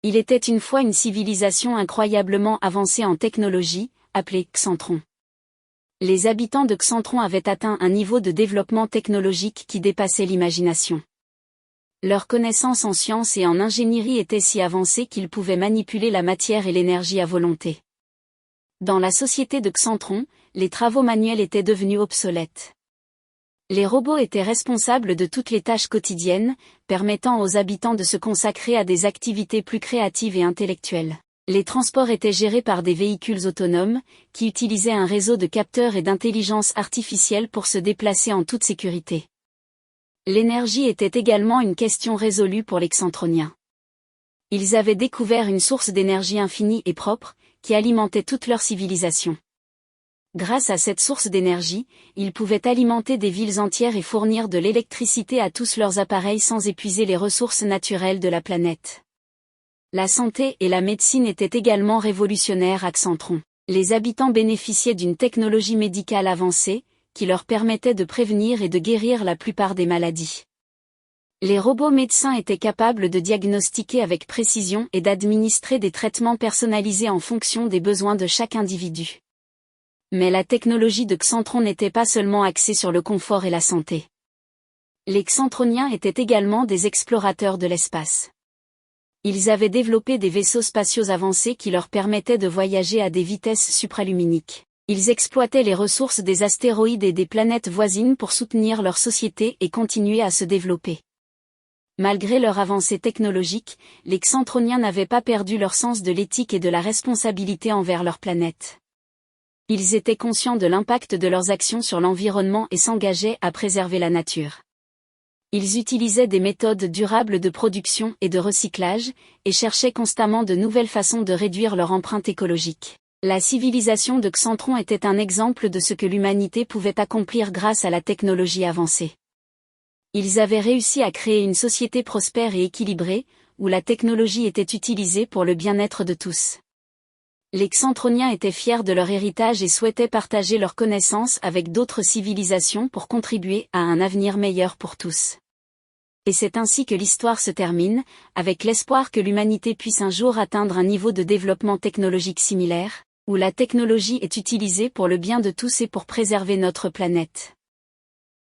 Il était une fois une civilisation incroyablement avancée en technologie, appelée Xantron. Les habitants de Xantron avaient atteint un niveau de développement technologique qui dépassait l'imagination. Leurs connaissances en sciences et en ingénierie étaient si avancées qu'ils pouvaient manipuler la matière et l'énergie à volonté. Dans la société de Xantron, les travaux manuels étaient devenus obsolètes. Les robots étaient responsables de toutes les tâches quotidiennes, permettant aux habitants de se consacrer à des activités plus créatives et intellectuelles. Les transports étaient gérés par des véhicules autonomes, qui utilisaient un réseau de capteurs et d'intelligence artificielle pour se déplacer en toute sécurité. L'énergie était également une question résolue pour les Xantroniens. Ils avaient découvert une source d'énergie infinie et propre, qui alimentait toute leur civilisation. Grâce à cette source d'énergie, ils pouvaient alimenter des villes entières et fournir de l'électricité à tous leurs appareils sans épuiser les ressources naturelles de la planète. La santé et la médecine étaient également révolutionnaires à Xantron. Les habitants bénéficiaient d'une technologie médicale avancée, qui leur permettait de prévenir et de guérir la plupart des maladies. Les robots médecins étaient capables de diagnostiquer avec précision et d'administrer des traitements personnalisés en fonction des besoins de chaque individu. Mais la technologie de Xantron n'était pas seulement axée sur le confort et la santé. Les Xantroniens étaient également des explorateurs de l'espace. Ils avaient développé des vaisseaux spatiaux avancés qui leur permettaient de voyager à des vitesses supraluminiques. Ils exploitaient les ressources des astéroïdes et des planètes voisines pour soutenir leur société et continuer à se développer. Malgré leur avancée technologique, les Xantroniens n'avaient pas perdu leur sens de l'éthique et de la responsabilité envers leur planète. Ils étaient conscients de l'impact de leurs actions sur l'environnement et s'engageaient à préserver la nature. Ils utilisaient des méthodes durables de production et de recyclage, et cherchaient constamment de nouvelles façons de réduire leur empreinte écologique. La civilisation de Xantron était un exemple de ce que l'humanité pouvait accomplir grâce à la technologie avancée. Ils avaient réussi à créer une société prospère et équilibrée, où la technologie était utilisée pour le bien-être de tous. Les Xantroniens étaient fiers de leur héritage et souhaitaient partager leurs connaissances avec d'autres civilisations pour contribuer à un avenir meilleur pour tous. Et c'est ainsi que l'histoire se termine, avec l'espoir que l'humanité puisse un jour atteindre un niveau de développement technologique similaire, où la technologie est utilisée pour le bien de tous et pour préserver notre planète.